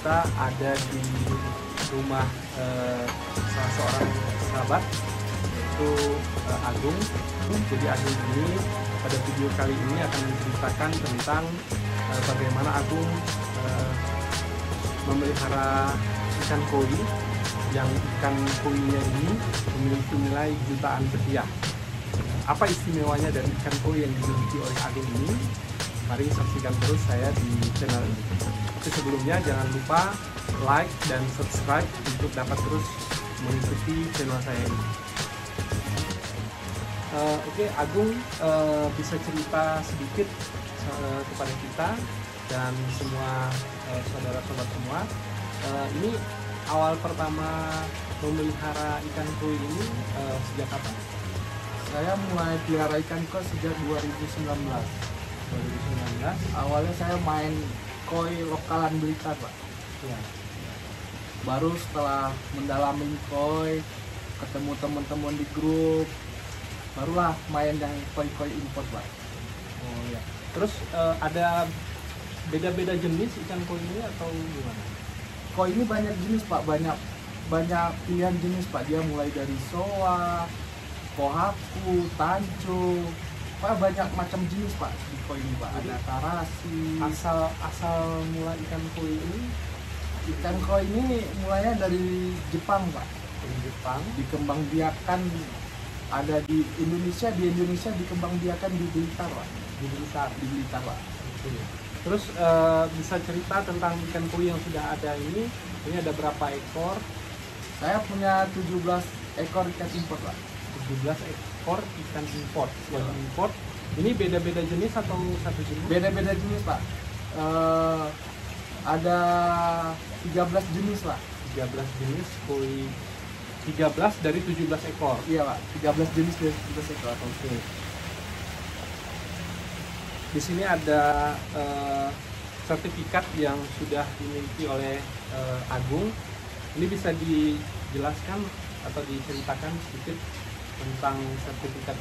kita ada di rumah salah seorang sahabat, yaitu Agung. Jadi Agung ini pada video kali ini akan menceritakan tentang bagaimana Agung memelihara ikan koi, yang ikan koinya ini memiliki nilai jutaan rupiah. Apa istimewanya dari ikan koi yang dimiliki oleh Agung ini? Mari saksikan terus saya di channel ini. Tapi sebelumnya jangan lupa like dan subscribe untuk dapat terus mengikuti channel saya ini. Oke, Agung bisa cerita sedikit kepada kita dan semua saudara-saudara semua. Ini awal pertama memelihara ikan koi ini sejak kapan? Saya mulai pelihara ikan koi sejak 2019. Awalnya saya main koi lokalan Blitar, Pak. Ya. Baru setelah mendalami koi, ketemu teman-teman di grup, barulah main yang koi-koi import, Pak. Oh ya. Terus ada beda-beda jenis ikan koi ini atau gimana? Koi ini banyak jenis, Pak. Banyak pilihan jenis, Pak. Dia mulai dari soa, kohaku, tanco, Pak, banyak macam jenis, Pak, di koi ini, Pak. Ada karasi. Asal mula ikan koi ini? Ikan koi ini mulainya dari Jepang, Pak. Dari Jepang. Dikembangbiakan ada di Indonesia dikembangbiakan di Blitar, Pak. Di Blitar, Pak. Oke. Terus bisa cerita tentang ikan koi yang sudah ada ini? Ini ada berapa ekor? Saya punya 17 ekor ikan import, Pak. 17 ekor ikan import. Yang import ini beda-beda jenis atau satu jenis? Beda-beda jenis, Pak. Ada 13 jenis, Pak. 13 jenis koi. 13 dari 17 ekor. Iya, Pak. 13 jenis dari 17 ekor. Oke. Di sini ada sertifikat yang sudah dimiliki oleh Agung. Ini bisa dijelaskan atau diceritakan sedikit tentang sertifikat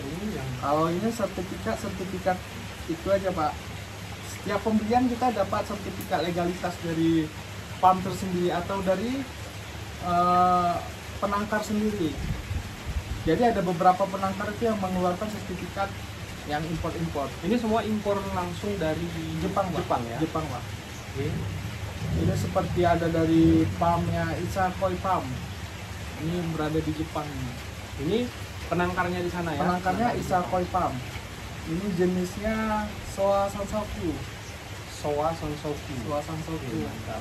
ini yang... Kalau ini sertifikat itu aja, Pak. Setiap pembelian kita dapat sertifikat legalitas dari PAM tersendiri atau dari penangkar sendiri. Jadi ada beberapa penangkar itu yang mengeluarkan sertifikat yang import. Ini semua impor langsung dari Jepang, Pak. Jepang ya? Jepang, Pak. Oke. Ini seperti ada dari PAM-nya Isa Koi PAM. Ini berada di Jepang. Ini penangkarnya di sana ya? Penangkarnya Isa Koi PAM. Ini jenisnya Soa Sansoku. Soa Sansoku. Mantap.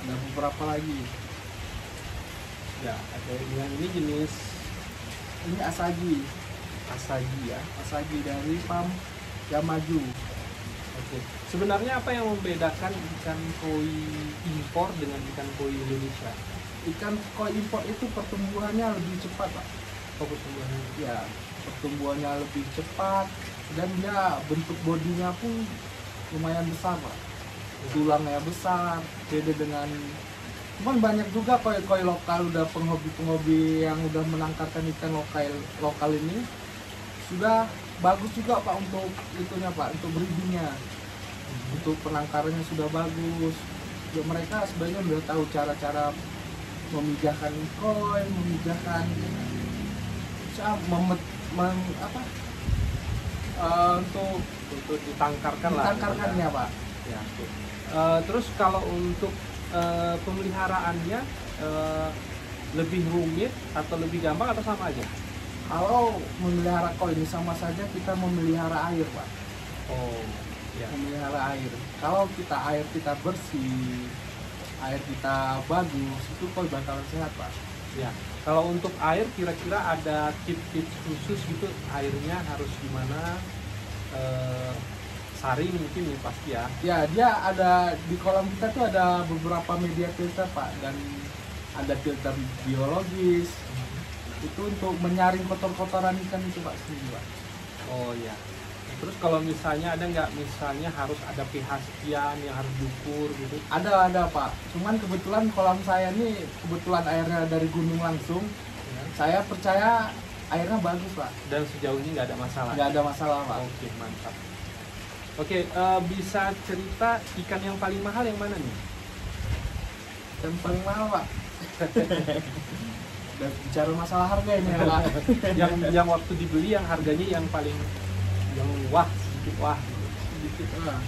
Ada beberapa lagi. Ya, ada yang ini jenis Ini Asagi ya. Asagi dari PAM Yamaju. Oke. Sebenarnya apa yang membedakan ikan koi impor dengan ikan koi Indonesia? Ikan koi impor itu pertumbuhannya lebih cepat, Pak. Pertumbuhannya. Ya, pertumbuhannya lebih cepat dan dia bentuk bodinya pun lumayan besar, Pak. Tulangnya besar, beda dengan cuman banyak juga koi-koi lokal, udah penghobi yang udah menangkarkan ikan lokal ini sudah bagus juga, Pak, untuk itunya, Pak, untuk breedingnya, untuk penangkarannya sudah bagus. Ya, mereka sebenarnya udah tahu cara-cara memijahkan koi, Untuk ditangkarkan lah. ditangkarkannya, Pak. Ya. Terus kalau untuk pemeliharaannya lebih rumit atau lebih gampang atau sama aja? Kalau memelihara koi ini sama saja kita memelihara air, Pak. Oh, ya. Memelihara air. Kalau air kita bersih, air kita bagus, itu koi bakalan sehat, Pak. Ya. Kalau untuk air kira-kira ada tips-tips khusus gitu, airnya harus gimana? Sari mungkin ya pasti ya. Ya, dia ada di kolam kita tuh ada beberapa media filter, Pak, dan ada filter biologis. Itu untuk menyaring kotor-kotoran ikan itu, Pak, sendiri, Pak. Oh ya. Terus kalau misalnya ada nggak, misalnya harus ada pH sekian yang harus diukur gitu? Ada, Pak. Cuman kebetulan kolam saya ini kebetulan airnya dari gunung langsung. Ya. Saya percaya airnya bagus, Pak. Dan sejauh ini nggak ada masalah? Nggak ada masalah, Pak. Oke, mantap. Oke, bisa cerita ikan yang paling mahal yang mana nih? ikan paling mahal Pak. Dan bicara masalah harga ini ya Pak. yang waktu dibeli yang harganya yang paling yang wah sedikit wah Sedikit lah.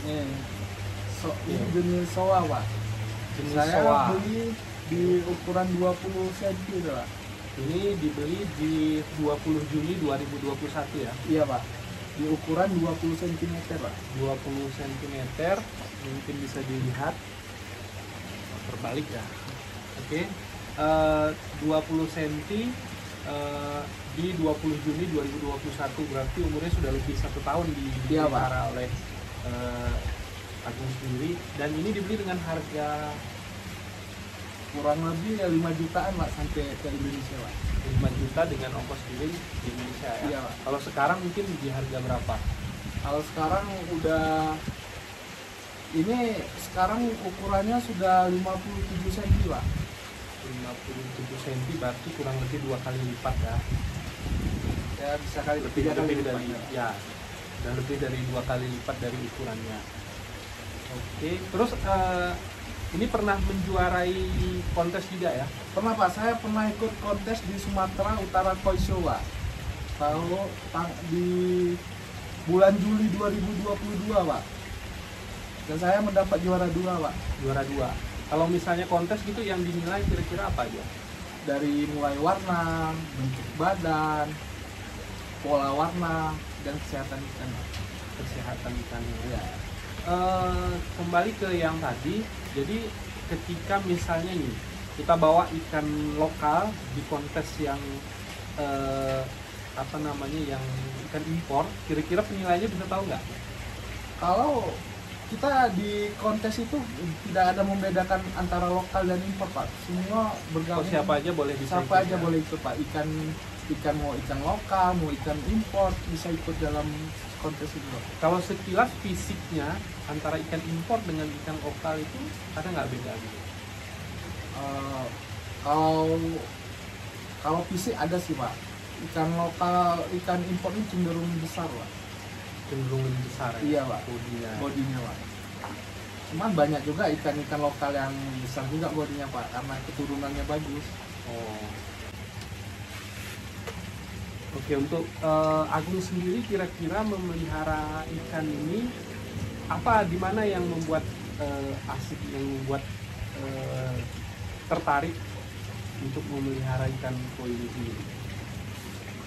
Nih, ini jenis soa Pak. jenis Saya soa. beli di ukuran 20 cm itu Pak. Ini dibeli di 20 Juli 2021 ya. Iya Pak. Di ukuran 20 cm Pak. 20 cm mungkin bisa dilihat terbalik ya. Oke. 20 cm di 20 Juni 2021 berarti umurnya sudah lebih 1 tahun Iya, Pak. dipelihara oleh Agung sendiri, dan ini dibeli dengan harga Kurang lebih ya 5 jutaan Pak sampai ke Indonesia Pak. 5 juta dengan ongkos kirim di Indonesia ya. Iya, Pak. Kalau sekarang mungkin di harga berapa? Kalau sekarang udah ini sekarang ukurannya sudah 57 cm Pak. 57 cm berarti kurang lebih 2 kali lipat ya. Ya bisa kali Lebih dari lipat, ya, dan lebih dari 2 kali lipat dari ukurannya. Oke, terus ini pernah menjuarai kontes juga ya? Pernah Pak, saya pernah ikut kontes di Sumatera Utara Koi Show Pak. Kalau di bulan Juli 2022 Pak. Dan saya mendapat juara 2 Pak. Juara 2. Kalau misalnya kontes gitu yang dinilai kira-kira apa aja? Dari mulai warna, bentuk badan, pola warna, dan kesehatan ikan Pak. Kesehatan ikannya. Ya. Kembali ke yang tadi, jadi ketika misalnya nih kita bawa ikan lokal di kontes yang apa namanya, yang ikan impor, kira-kira penilaiannya bisa tahu nggak? Kalau kita di kontes itu tidak ada membedakan antara lokal dan impor Pak. Semua Oh, bergabung. siapa aja boleh bisa Siapa ikut, aja ya? boleh ikut Pak. Ikan mau ikan lokal, mau ikan impor bisa ikut dalam kontes itu Pak. Kalau sekilas fisiknya antara ikan impor dengan ikan lokal itu ada nggak beda gitu? Eh, kalau fisik ada sih Pak. Ikan lokal, ikan impor ini cenderung besar Pak. Cenderung lebih besar ya? Iya, Pak. Bodinya. Bodinya Pak. Cuman banyak juga ikan-ikan lokal yang besar juga bodinya Pak, karena keturunannya bagus. Oh. Oke, untuk Agung sendiri kira-kira memelihara ikan ini apa, di mana yang membuat asik, yang membuat tertarik untuk memelihara ikan koi ini sendiri?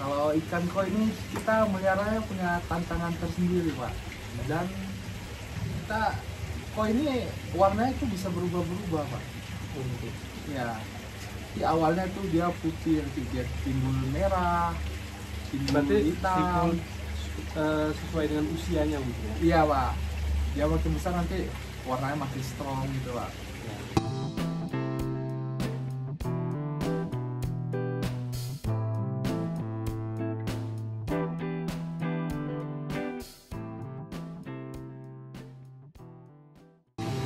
Kalau ikan koi ini kita meliharanya punya tantangan tersendiri Pak. Dan kita koi ini warnanya itu bisa berubah-berubah Pak. Oh, gitu. Ya, di awalnya tuh dia putih, nanti dia timbul merah, timbul Berarti hitam. sesuai dengan usianya mungkin ya? Iya Pak. Dia makin besar nanti warnanya makin strong gitu Pak. Ya.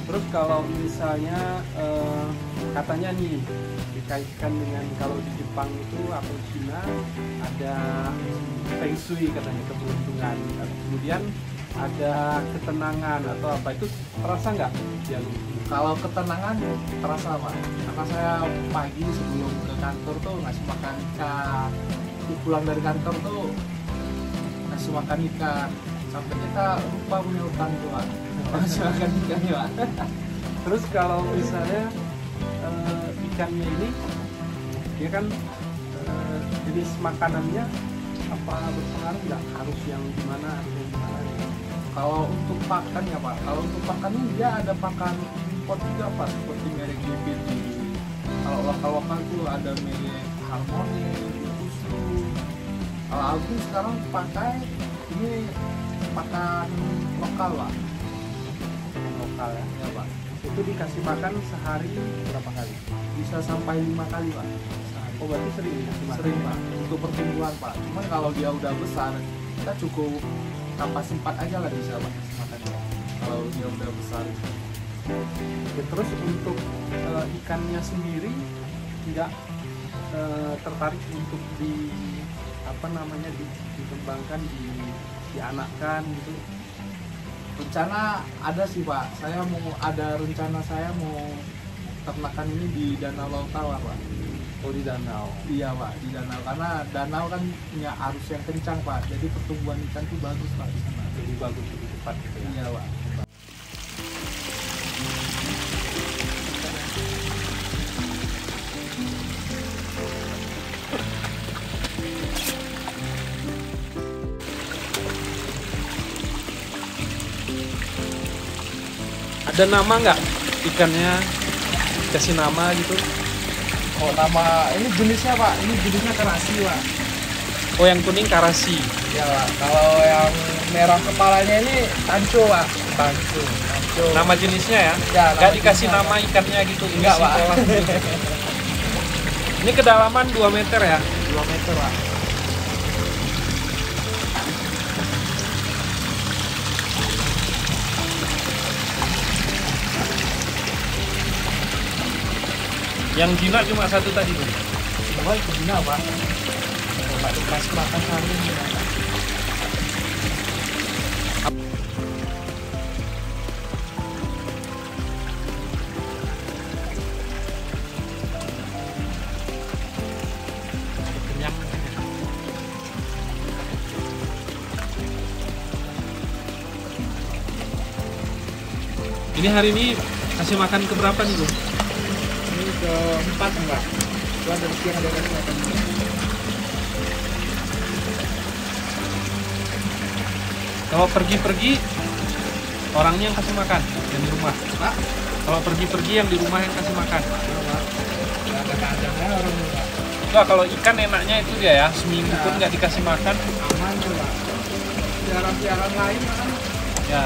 Terus kalau misalnya katanya nih dikaitkan dengan kalau di Jepang itu atau Cina ada feng shui katanya, keberuntungan, kemudian ada ketenangan atau apa, itu terasa nggak yang Kalau ketenangan terasa Pak. Karena saya pagi sebelum ke kantor tuh ngasih makan ikan. Pulang dari kantor tuh ngasih makan ikan. Sampai kita lupa punya utang tuh Pak. Ngasih makan ikan ya Pak. terus kalau misalnya ikannya ini dia kan jenis makanannya apa berpengaruh nggak, harus yang gimana atau yang gimana gitu? Kalau untuk pakan ya Pak, kalau untuk pakannya dia ada pakan import juga Pak, seperti merek BBD. Kalau lokal-lokal tuh ada merek Harmoni, Susu. Kalau aku sekarang pakai ini pakan lokal Pak. Lokal ya. Ya Pak, Itu dikasih makan sehari berapa kali? bisa sampai 5 kali Pak. Oh, berarti sering dikasih makan? Sering Pak, untuk pertumbuhan Pak. Cuman kalau dia udah besar, kita cukup kapas 4 aja lah bisa Pak kasih makannya. Kalau dia udah besar. Ya, terus untuk ikannya sendiri nggak tertarik untuk di apa namanya dikembangkan, dianakkan gitu? Rencana ada sih Pak, saya mau ternakan ini di Danau Laut Tawar Pak. Oh, di danau. Iya Pak, di danau, karena danau kan punya arus yang kencang Pak, jadi pertumbuhan ikan tuh bagus Pak di sana. Lebih bagus, lebih cepat gitu ya. Iya Pak. Ada nama nggak ikannya? Kasih nama gitu? Oh, nama ini jenisnya Pak, ini jenisnya karasi Pak. Oh, yang kuning karasi. Ya Pak, kalau yang merah kepalanya ini tanco Pak. Tanco. Nama jenisnya ya? Ya, Nggak nama dikasih jenisnya, nama ikannya gitu? Enggak, isi Pak. kolam gitu. Ini kedalaman 2 meter ya? 2 meter Pak. Yang jinak cuma satu tadi tuh. Semua itu gina Pak. Pak dikasih makan sehari ini Pak. Kenyang. Ini hari ini kasih makan ke berapa nih, Bu? Ini keempat Pak. Itu ada siang ada kesempatan. Kalau pergi-pergi orangnya yang kasih makan yang di rumah. Pak, Kalau pergi-pergi yang di rumah yang kasih makan. nggak ada kandangnya orang ini Pak. Enggak, kalau ikan enaknya itu dia ya, seminggu pun nggak dikasih makan. Aman tuh Pak. Siaran-siaran lain kan Ya,